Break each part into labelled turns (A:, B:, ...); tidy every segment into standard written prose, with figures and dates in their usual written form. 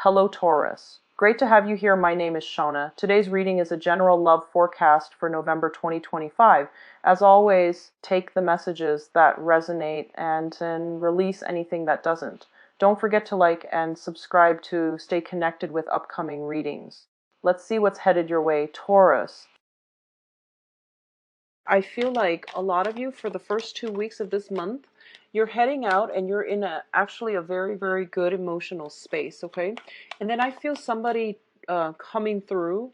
A: Hello, Taurus. Great to have you here. My name is Shona. Today's reading is a general love forecast for November 2025. As always, take the messages that resonate and then release anything that doesn't. Don't forget to like and subscribe to stay connected with upcoming readings. Let's see what's headed your way, Taurus. I feel like a lot of you, for the first 2 weeks of this month, you're heading out and you're in actually a very, very good emotional space, okay? And then I feel somebody coming through,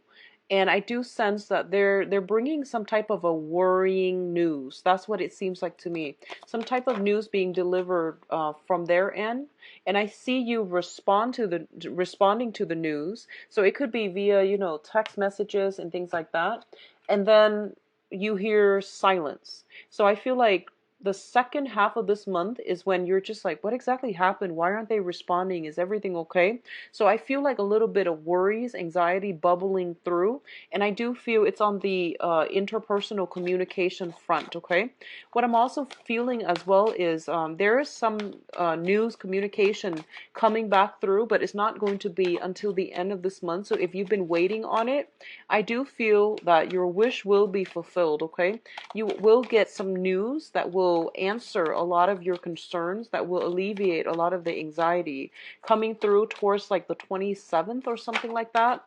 A: and I do sense that they're bringing some type of a worrying news. That's what it seems like to me. Some type of news being delivered from their end, and I see you responding to the news. So it could be via, text messages and things like that. And then you hear silence. So I feel like the second half of this month is when you're just like, what exactly happened? Why aren't they responding? Is everything okay? So I feel like a little bit of worries, anxiety bubbling through. And I do feel it's on the interpersonal communication front, okay? What I'm also feeling as well is there is some news communication coming back through, but it's not going to be until the end of this month. So if you've been waiting on it, I do feel that your wish will be fulfilled, okay? You will get some news that will answer a lot of your concerns, that will alleviate a lot of the anxiety coming through towards like the 27th or something like that.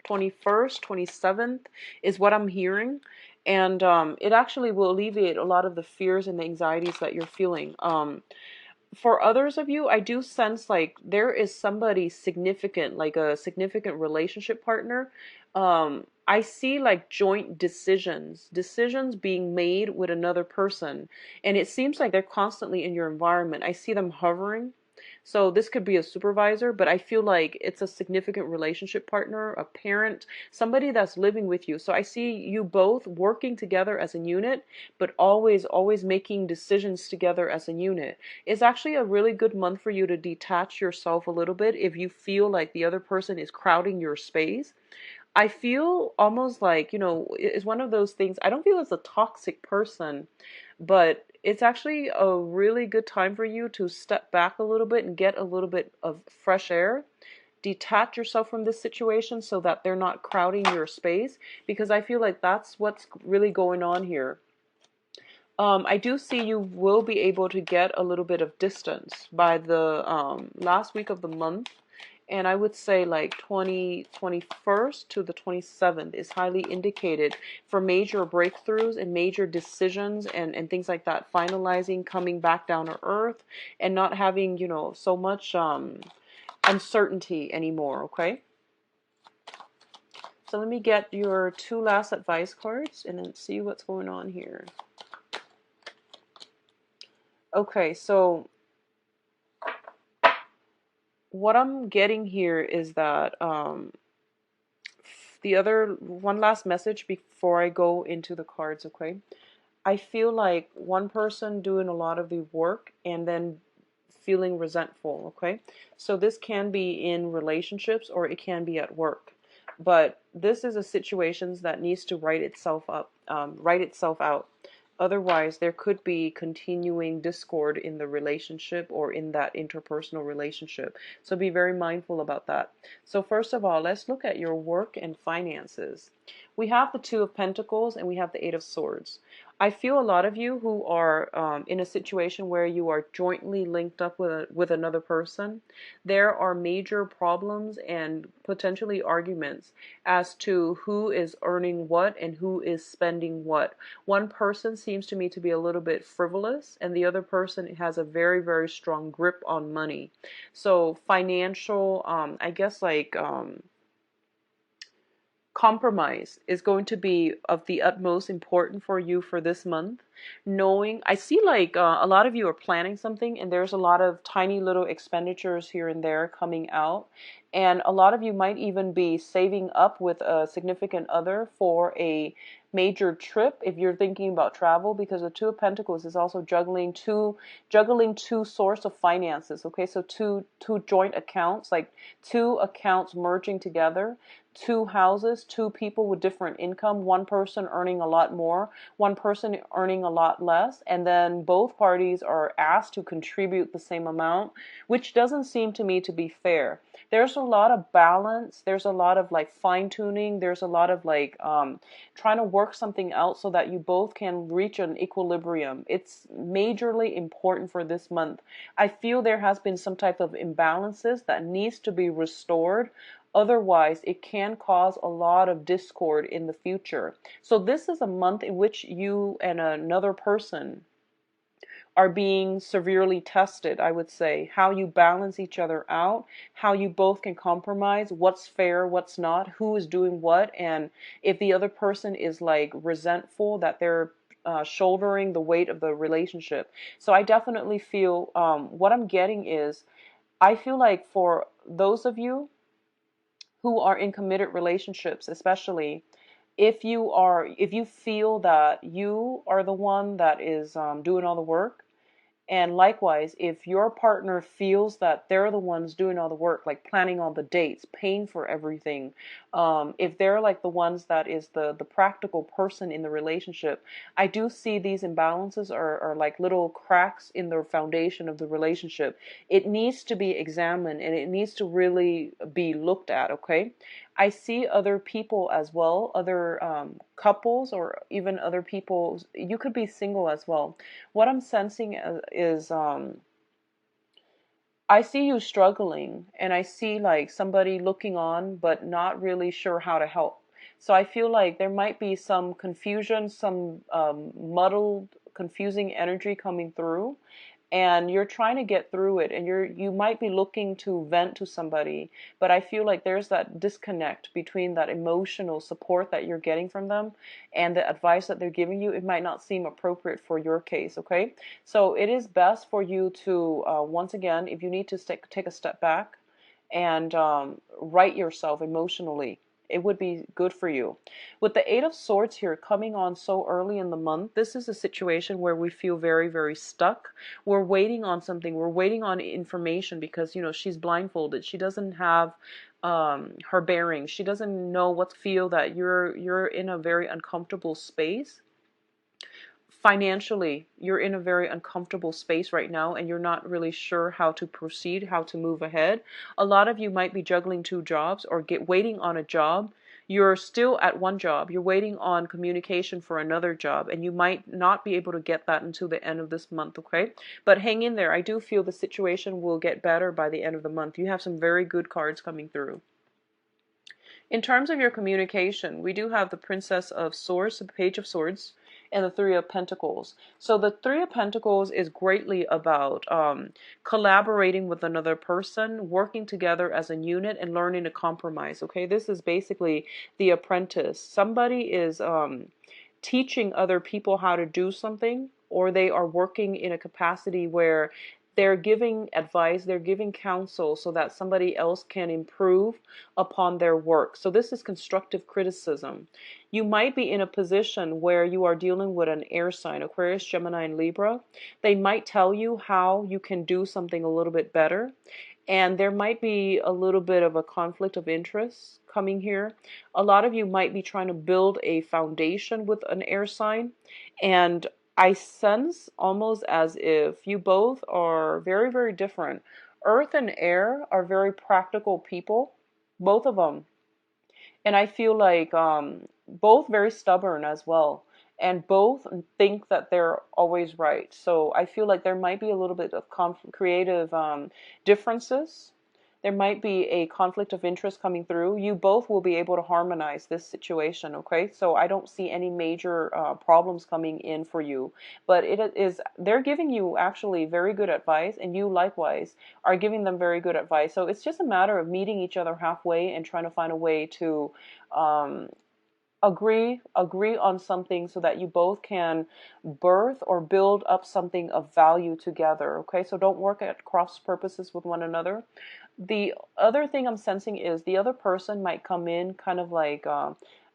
A: 21st, 27th is what I'm hearing. And it actually will alleviate a lot of the fears and the anxieties that you're feeling. For others of you, I do sense like there is somebody significant, like a significant relationship partner. I see like joint decisions being made with another person, and it seems like they're constantly in your environment. I see them hovering. So this could be a supervisor, but I feel like it's a significant relationship partner, a parent, somebody that's living with you. So I see you both working together as a unit, but always making decisions together as a unit. It's actually a really good month for you to detach yourself a little bit if you feel like the other person is crowding your space. I feel almost like, it's one of those things. I don't feel it's a toxic person, but it's actually a really good time for you to step back a little bit and get a little bit of fresh air. Detach yourself from this situation so that they're not crowding your space, because I feel like that's what's really going on here. I do see you will be able to get a little bit of distance by the last week of the month. And I would say like 21st to the 27th is highly indicated for major breakthroughs and major decisions and things like that. Finalizing, coming back down to earth, and not having, so much uncertainty anymore, okay? So let me get your two last advice cards and then see what's going on here. Okay, so what I'm getting here is that the other one last message before I go into the cards, okay? I feel like one person doing a lot of the work and then feeling resentful, okay? So this can be in relationships or it can be at work. But this is a situation that needs to write itself out. Otherwise, there could be continuing discord in the relationship or in that interpersonal relationship. So be very mindful about that. So first of all, let's look at your work and finances. We have the Two of Pentacles and we have the Eight of Swords. I feel a lot of you who are in a situation where you are jointly linked up with another person, there are major problems and potentially arguments as to who is earning what and who is spending what. One person seems to me to be a little bit frivolous, and the other person has a very, very strong grip on money. So financial, I guess like compromise is going to be of the utmost important for you for this month. Knowing, I see like a lot of you are planning something and there's a lot of tiny little expenditures here and there coming out. And a lot of you might even be saving up with a significant other for a major trip if you're thinking about travel, because the Two of Pentacles is also juggling two source of finances. Okay, so two joint accounts, like two accounts merging together. two houses, two people with different income, one person earning a lot more, one person earning a lot less, and then both parties are asked to contribute the same amount, which doesn't seem to me to be fair. There's a lot of balance, there's a lot of like fine tuning, there's a lot of like trying to work something out so that you both can reach an equilibrium. It's majorly important for this month. I feel there has been some type of imbalances that needs to be restored. Otherwise, it can cause a lot of discord in the future. So this is a month in which you and another person are being severely tested, I would say. How you balance each other out, how you both can compromise, what's fair, what's not, who is doing what, and if the other person is like resentful that they're shouldering the weight of the relationship. So I definitely feel what I'm getting is I feel like for those of you who are in committed relationships, especially if you feel that you are the one that is doing all the work, and likewise, if your partner feels that they're the ones doing all the work, like planning all the dates, paying for everything, if they're like the ones that is the practical person in the relationship, I do see these imbalances are like little cracks in the foundation of the relationship. It needs to be examined and it needs to really be looked at, okay? I see other people as well, other couples, or even other people. You could be single as well. What I'm sensing is I see you struggling, and I see like somebody looking on but not really sure how to help. So I feel like there might be some confusion, some muddled, confusing energy coming through, and you're trying to get through it, and you might be looking to vent to somebody, but I feel like there's that disconnect between that emotional support that you're getting from them and the advice that they're giving you. It might not seem appropriate for your case, okay? So it is best for you to once again, if you need to take a step back and right yourself emotionally, it would be good for you. With the Eight of Swords here coming on so early in the month, this is a situation where we feel very, very stuck. We're waiting on something. We're waiting on information because, you know, she's blindfolded. She doesn't have her bearings. She doesn't know what to feel, that you're in a very uncomfortable space. Financially, you're in a very uncomfortable space right now and you're not really sure how to proceed, how to move ahead. A lot of you might be juggling two jobs or waiting on a job. You're still at one job. You're waiting on communication for another job, and you might not be able to get that until the end of this month, okay? But hang in there. I do feel the situation will get better by the end of the month. You have some very good cards coming through. In terms of your communication, we do have the Princess of Swords, the Page of Swords, and the Three of Pentacles. So the Three of Pentacles is greatly about collaborating with another person, working together as a unit, and learning to compromise. Okay, this is basically the apprentice. Somebody is teaching other people how to do something, or they are working in a capacity where they're giving advice, they're giving counsel so that somebody else can improve upon their work. So this is constructive criticism. You might be in a position where you are dealing with an air sign, Aquarius, Gemini, and Libra. They might tell you how you can do something a little bit better. And there might be a little bit of a conflict of interest coming here. A lot of you might be trying to build a foundation with an air sign. And I sense almost as if you both are very, very different. Earth and air are very practical people, both of them. And I feel like both very stubborn as well. And both think that they're always right. So I feel like there might be a little bit of creative differences. There might be a conflict of interest coming through. You both will be able to harmonize this situation, okay? So I don't see any major problems coming in for you. But they're giving you actually very good advice, and you likewise are giving them very good advice. So it's just a matter of meeting each other halfway and trying to find a way to um, agree on something so that you both can birth or build up something of value together. Okay, so don't work at cross purposes with one another. The other thing I'm sensing is the other person might come in kind of like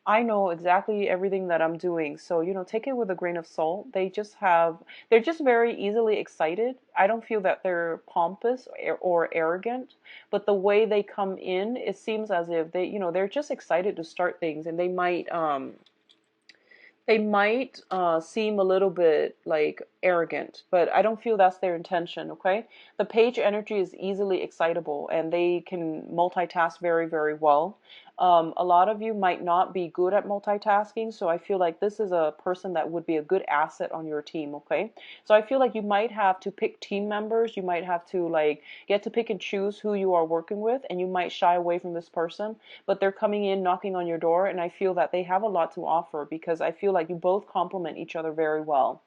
A: I know exactly everything that I'm doing. So, take it with a grain of salt. They're just very easily excited. I don't feel that they're pompous or arrogant, but the way they come in, it seems as if they're just excited to start things, and they might seem a little bit like arrogant, but I don't feel that's their intention, okay? The page energy is easily excitable and they can multitask very, very well. A lot of you might not be good at multitasking, so I feel like this is a person that would be a good asset on your team, okay? So I feel like you might have to pick team members, you might have to like get to pick and choose who you are working with, and you might shy away from this person, but they're coming in, knocking on your door, and I feel that they have a lot to offer because I feel like you both complement each other very well.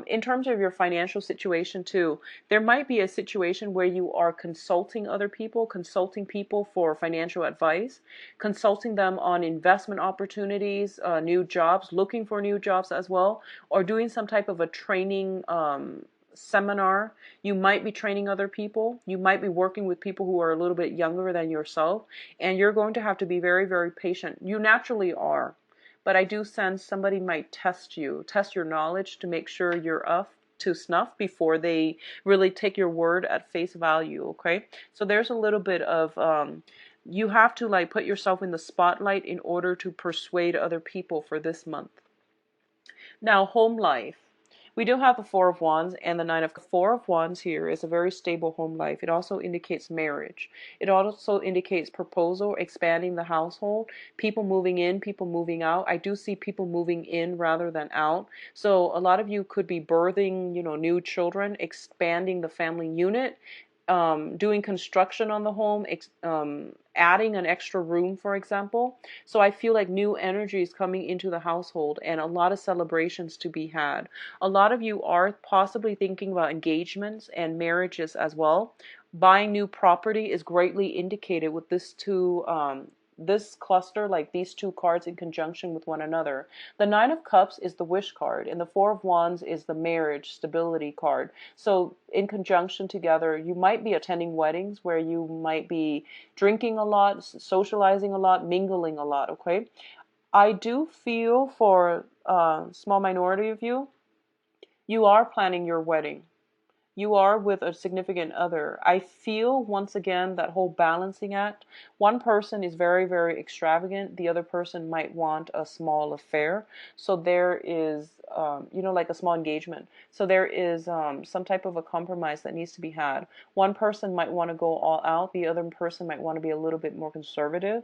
A: In terms of your financial situation too, there might be a situation where you are consulting people for financial advice, consulting them on investment opportunities, new jobs, looking for new jobs as well, or doing some type of a training seminar. You might be training other people. You might be working with people who are a little bit younger than yourself, and you're going to have to be very, very patient. You naturally are, but I do sense somebody might test your knowledge to make sure you're up to snuff before they really take your word at face value, okay? So there's a little bit of you have to like put yourself in the spotlight in order to persuade other people for this month. Now, home life. We do have the Four of Wands and the Nine of Four of Wands here is a very stable home life. It also indicates marriage. It also indicates proposal, expanding the household, people moving in, people moving out. I do see people moving in rather than out. So a lot of you could be birthing, new children, expanding the family unit, doing construction on the home, adding an extra room, for example. So I feel like new energy is coming into the household and a lot of celebrations to be had. A lot of you are possibly thinking about engagements and marriages as well. Buying new property is greatly indicated with this cluster, like these two cards in conjunction with one another. The Nine of Cups is the wish card, and the Four of Wands is the marriage stability card. So in conjunction together, you might be attending weddings where you might be drinking a lot, socializing a lot, mingling a lot, okay? I do feel for a small minority of you, you are planning your wedding. You are with a significant other. I feel once again that whole balancing act. One person is very, very extravagant. The other person might want a small affair. So there is, like a small engagement. So there is some type of a compromise that needs to be had. One person might want to go all out. The other person might want to be a little bit more conservative.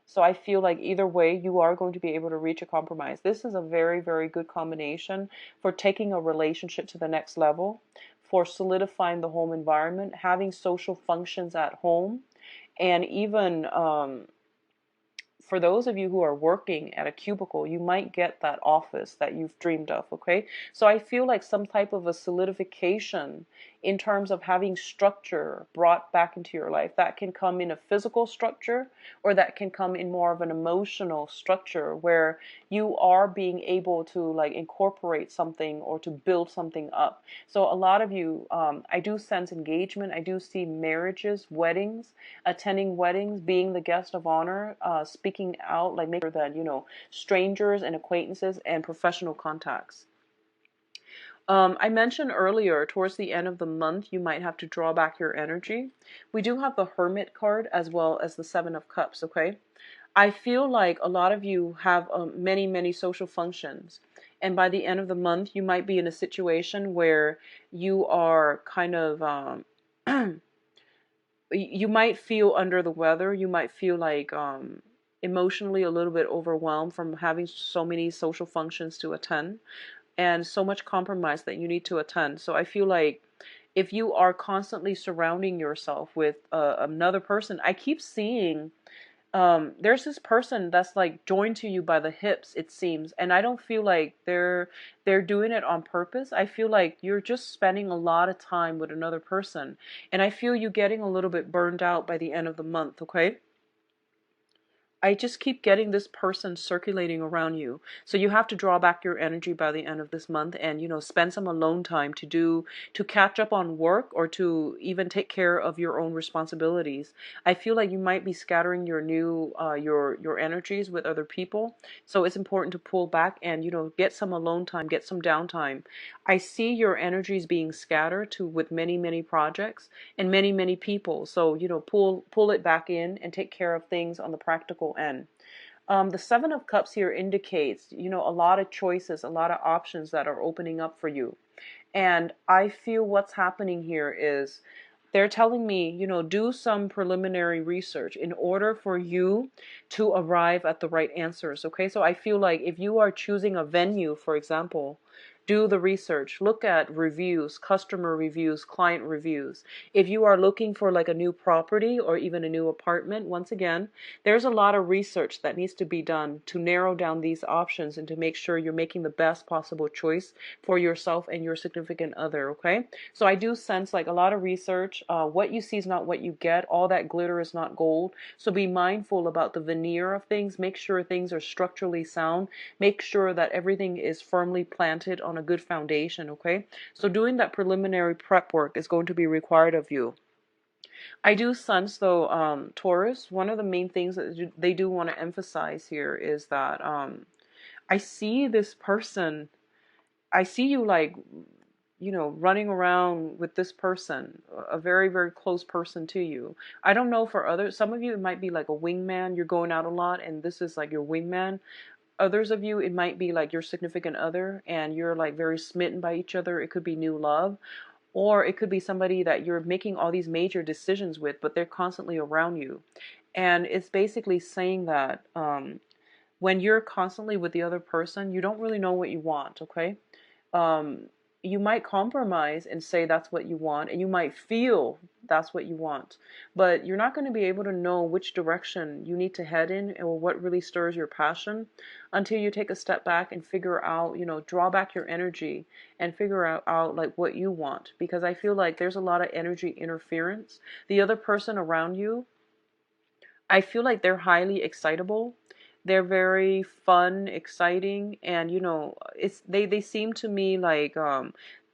A: So I feel like either way, you are going to be able to reach a compromise. This is a very, very good combination for taking a relationship to the next level, for solidifying the home environment, having social functions at home, and even for those of you who are working at a cubicle, you might get that office that you've dreamed of, okay? So I feel like some type of a solidification in terms of having structure brought back into your life. That can come in a physical structure, or that can come in more of an emotional structure where you are being able to like incorporate something or to build something up. So a lot of you, I do sense engagement. I do see marriages, weddings, attending weddings, being the guest of honor, speaking out, like making sure that, strangers and acquaintances and professional contacts. I mentioned earlier, towards the end of the month, you might have to draw back your energy. We do have the Hermit card as well as the Seven of Cups, okay? I feel like a lot of you have many, many social functions. And by the end of the month, you might be in a situation where you are kind of, you might feel under the weather. You might feel like emotionally a little bit overwhelmed from having so many social functions to attend and so much compromise that you need to attend. So I feel like if you are constantly surrounding yourself with another person, I keep seeing there's this person that's like joined to you by the hips, it seems, and I don't feel like they're doing it on purpose. I feel like you're just spending a lot of time with another person, and I feel you getting a little bit burned out by the end of the month, okay? I just keep getting this person circulating around you. So you have to draw back your energy by the end of this month and, spend some alone time to catch up on work or to even take care of your own responsibilities. I feel like you might be scattering your energies with other people. So it's important to pull back and, get some alone time, get some downtime. I see your energies being scattered to with many, many projects and many, many people. So, pull it back in and take care of things on the practical end. The Seven of Cups here indicates, a lot of choices, a lot of options that are opening up for you. And I feel what's happening here is they're telling me, do some preliminary research in order for you to arrive at the right answers. Okay, so I feel like if you are choosing a venue, for example, do the research, look at reviews, customer reviews, client reviews. If you are looking for like a new property or even a new apartment, once again, there's a lot of research that needs to be done to narrow down these options and to make sure you're making the best possible choice for yourself and your significant other. Okay, so I do sense like a lot of research. What you see is not what you get. All that glitter is not gold. So be mindful about the veneer of things. Make sure things are structurally sound. Make sure that everything is firmly planted on a good foundation. Okay, so doing that preliminary prep work is going to be required of you. I do sense though, Taurus, one of the main things that they do want to emphasize here is that I see this person, I see you like, running around with this person, a very, very close person to you. I don't know for others. Some of you, it might be like a wingman. You're going out a lot and this is like your wingman. Others of you, it might be like your significant other and you're like very smitten by each other. It could be new love. Or it could be somebody that you're making all these major decisions with, but they're constantly around you. And it's basically saying that when you're constantly with the other person, you don't really know what you want, okay? Um, you might compromise and say that's what you want, and you might feel that's what you want, but you're not going to be able to know which direction you need to head in or what really stirs your passion until you take a step back and figure out, draw back your energy and figure out like what you want. Because I feel like there's a lot of energy interference. The other person around you, I feel like they're highly excitable. They're very fun, exciting, and they seem to me like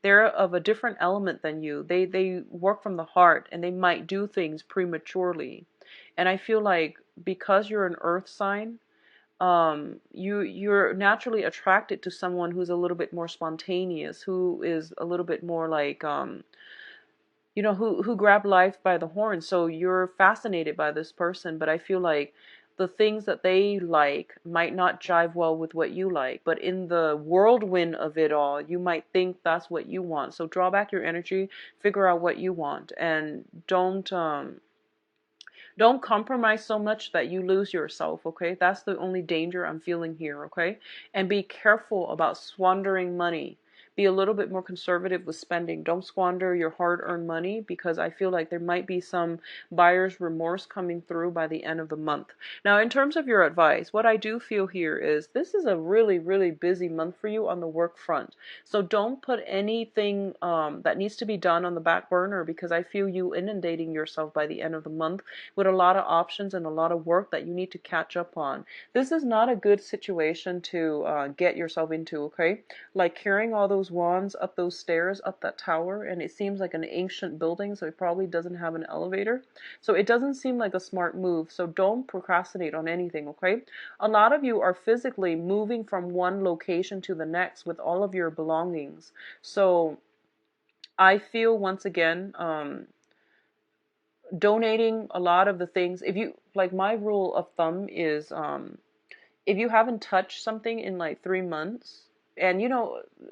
A: they're of a different element than you. They work from the heart and they might do things prematurely. And I feel like because you're an earth sign, you're naturally attracted to someone who's a little bit more spontaneous, who is a little bit more like who grab life by the horn. So you're fascinated by this person, but I feel like the things that they like might not jive well with what you like. But in the whirlwind of it all, you might think that's what you want. So draw back your energy, figure out what you want, and don't compromise so much that you lose yourself, okay? That's the only danger I'm feeling here, okay? And be careful about squandering money. Be a little bit more conservative with spending. Don't squander your hard-earned money because I feel like there might be some buyer's remorse coming through by the end of the month. Now, in terms of your advice, what I do feel here is this is a really, really busy month for you on the work front. So don't put anything that needs to be done on the back burner because I feel you inundating yourself by the end of the month with a lot of options and a lot of work that you need to catch up on. This is not a good situation to get yourself into, okay? Like carrying all those wands up those stairs, up that tower, and it seems like an ancient building, so it probably doesn't have an elevator. So it doesn't seem like a smart move, so don't procrastinate on anything, okay? A lot of you are physically moving from one location to the next with all of your belongings. So I feel once again, donating a lot of the things, if you like, my rule of thumb is if you haven't touched something in like 3 months, and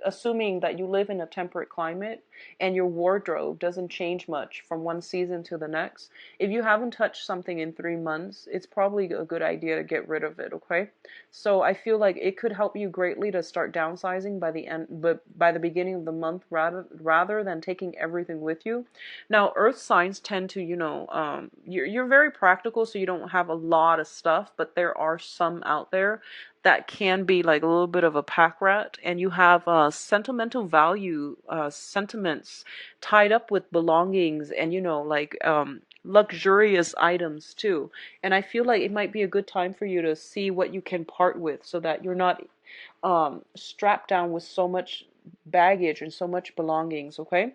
A: assuming that you live in a temperate climate and your wardrobe doesn't change much from one season to the next, if you haven't touched something in 3 months, it's probably a good idea to get rid of it, okay? So I feel like it could help you greatly to start downsizing by the end, but by the beginning of the month, rather than taking everything with you. Now, earth signs tend to, you're very practical, so you don't have a lot of stuff, but there are some out there that can be like a little bit of a pack rat, and you have sentimental value, sentiments tied up with belongings, and luxurious items too. And I feel like it might be a good time for you to see what you can part with so that you're not strapped down with so much baggage and so much belongings, okay?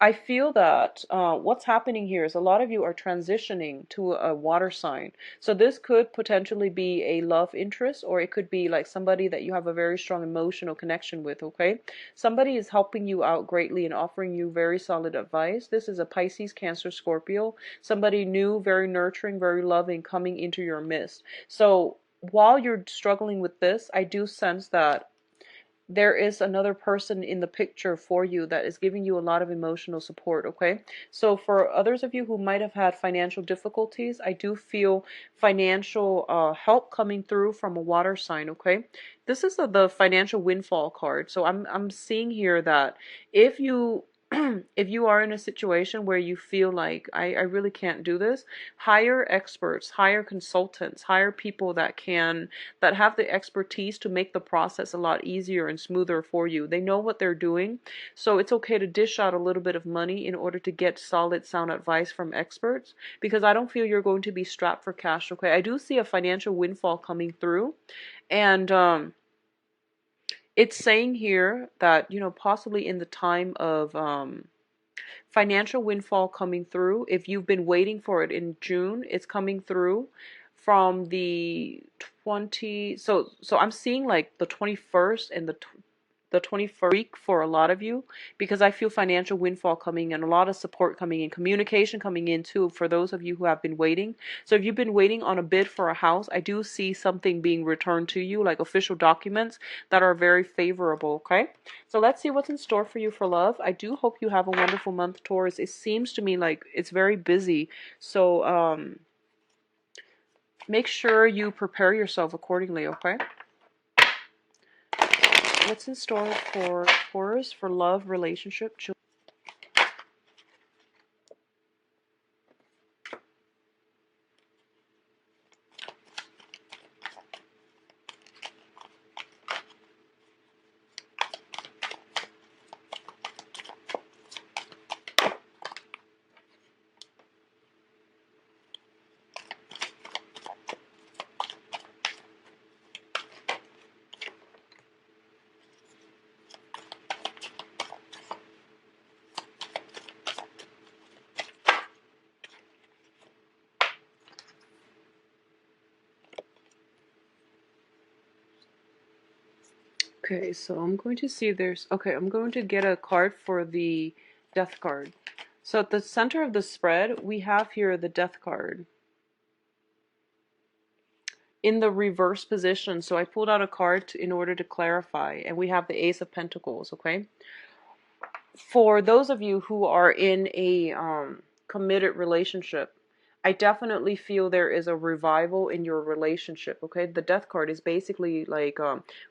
A: I feel that what's happening here is a lot of you are transitioning to a water sign. So this could potentially be a love interest, or it could be like somebody that you have a very strong emotional connection with, okay? Somebody is helping you out greatly and offering you very solid advice. This is a Pisces, Cancer, Scorpio. Somebody new, very nurturing, very loving coming into your midst. So while you're struggling with this, I do sense that there is another person in the picture for you that is giving you a lot of emotional support, okay? So for others of you who might have had financial difficulties, I do feel financial help coming through from a water sign, okay? This is the financial windfall card. So I'm seeing here that if you if you are in a situation where you feel like I really can't do this, hire experts, hire consultants, hire people that have the expertise to make the process a lot easier and smoother for you. They know what they're doing, so it's okay to dish out a little bit of money in order to get solid, sound advice from experts, because I don't feel you're going to be strapped for cash, okay? I do see a financial windfall coming through, and it's saying here that, you know, possibly in the time of financial windfall coming through. If you've been waiting for it in June, it's coming through from the 20. So I'm seeing like the 21st and the 21st week for a lot of you, because I feel financial windfall coming and a lot of support coming in, communication coming in too for those of you who have been waiting. So if you've been waiting on a bid for a house, I do see something being returned to you, like official documents that are very favorable, okay? So let's see what's in store for you for love. I do hope you have a wonderful month, Taurus. It seems to me like it's very busy. So make sure you prepare yourself accordingly, okay? What's in store for Taurus for love, relationship, children? Okay, so I'm going to see if there's... Okay, I'm going to get a card for the Death card. So at the center of the spread, we have here the Death card in the reverse position. So I pulled out a card in order to clarify, and we have the Ace of Pentacles, okay? For those of you who are in a committed relationship, I definitely feel there is a revival in your relationship, okay? The Death card is basically like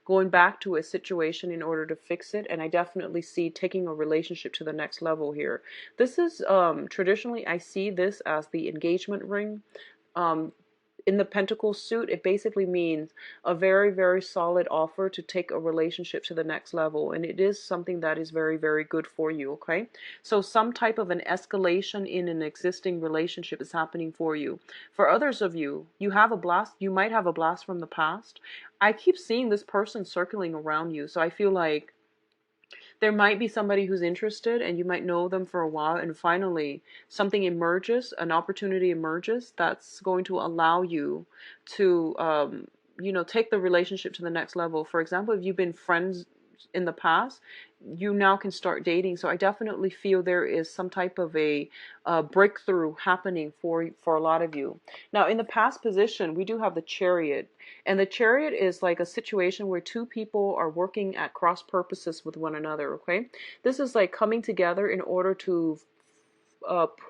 A: going back to a situation in order to fix it, and I definitely see taking a relationship to the next level here. This is traditionally, I see this as the engagement ring. In the Pentacles suit, it basically means a very, very solid offer to take a relationship to the next level. And it is something that is very, very good for you, okay? So some type of an escalation in an existing relationship is happening for you. For others of you, you have a blast, you might have a blast from the past. I keep seeing this person circling around you. So I feel like there might be somebody who's interested and you might know them for a while, and finally something emerges, an opportunity emerges that's going to allow you to you know, take the relationship to the next level. For example, if you've been friends in the past, you now can start dating. So I definitely feel there is some type of a breakthrough happening for a lot of you. Now in the past position, we do have the Chariot, and the Chariot is like a situation where two people are working at cross purposes with one another, okay? This is like coming together in order to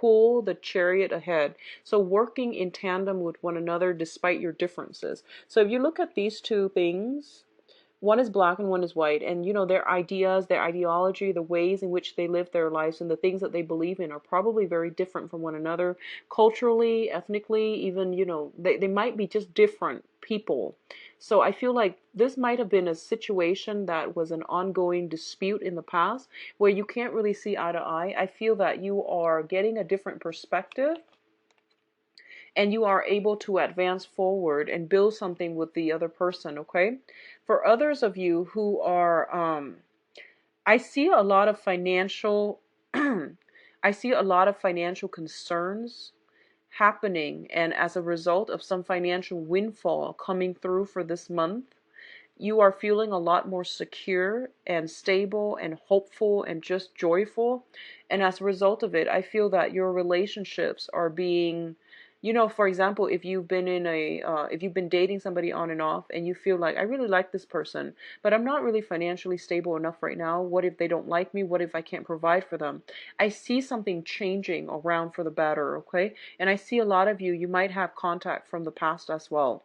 A: pull the chariot ahead. So working in tandem with one another despite your differences. So if you look at these two things, One is black and one is white. And, their ideas, their ideology, the ways in which they live their lives, and the things that they believe in are probably very different from one another, culturally, ethnically, even, they might be just different people. So I feel like this might have been a situation that was an ongoing dispute in the past where you can't really see eye to eye. I feel that you are getting a different perspective and you are able to advance forward and build something with the other person, okay? For others of you who are, I see a lot of financial, I see a lot of financial concerns happening, and as a result of some financial windfall coming through for this month, you are feeling a lot more secure and stable and hopeful and just joyful. And as a result of it, I feel that your relationships are being, for example, if you've been if you've been dating somebody on and off and you feel like, I really like this person, but I'm not really financially stable enough right now. What if they don't like me? What if I can't provide for them? I see something changing around for the better, okay? And I see a lot of you might have contact from the past as well.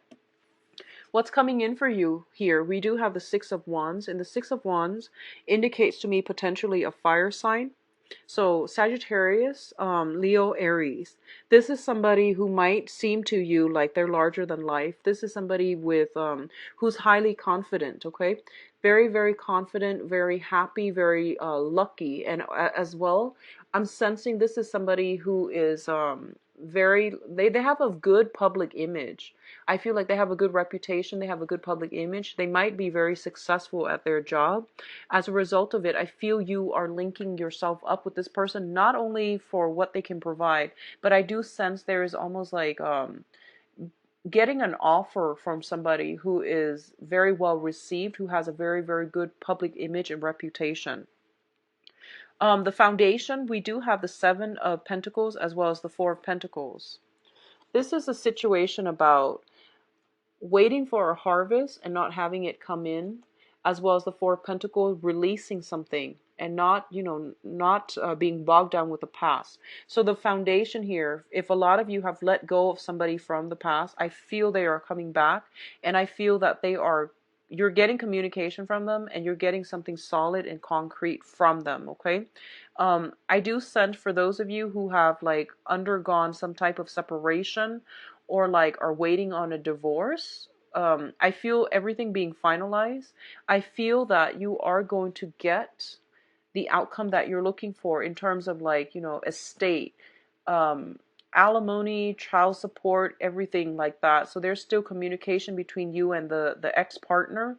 A: What's coming in for you here? We do have the Six of Wands, and the Six of Wands indicates to me potentially a fire sign. So Sagittarius, Leo, Aries. This is somebody who might seem to you like they're larger than life. This is somebody with who's highly confident, okay? Very, very confident, very happy, very lucky. And as well, I'm sensing this is somebody who is they have a good public image. I feel like they have a good reputation, they have a good public image. They might be very successful at their job. As a result of it, I feel you are linking yourself up with this person, not only for what they can provide, but I do sense there is almost like getting an offer from somebody who is very well received, who has a very, very good public image and reputation. The foundation, we do have the Seven of Pentacles as well as the Four of Pentacles. This is a situation about waiting for a harvest and not having it come in, as well as the Four of Pentacles, releasing something and not, not being bogged down with the past. So the foundation here, if a lot of you have let go of somebody from the past, I feel they are coming back, and I feel that you're getting communication from them, and you're getting something solid and concrete from them, okay? I do sense for those of you who have like undergone some type of separation or like are waiting on a divorce, I feel everything being finalized. I feel that you are going to get the outcome that you're looking for in terms of like, estate, alimony, child support, everything like that. So there's still communication between you and the ex-partner.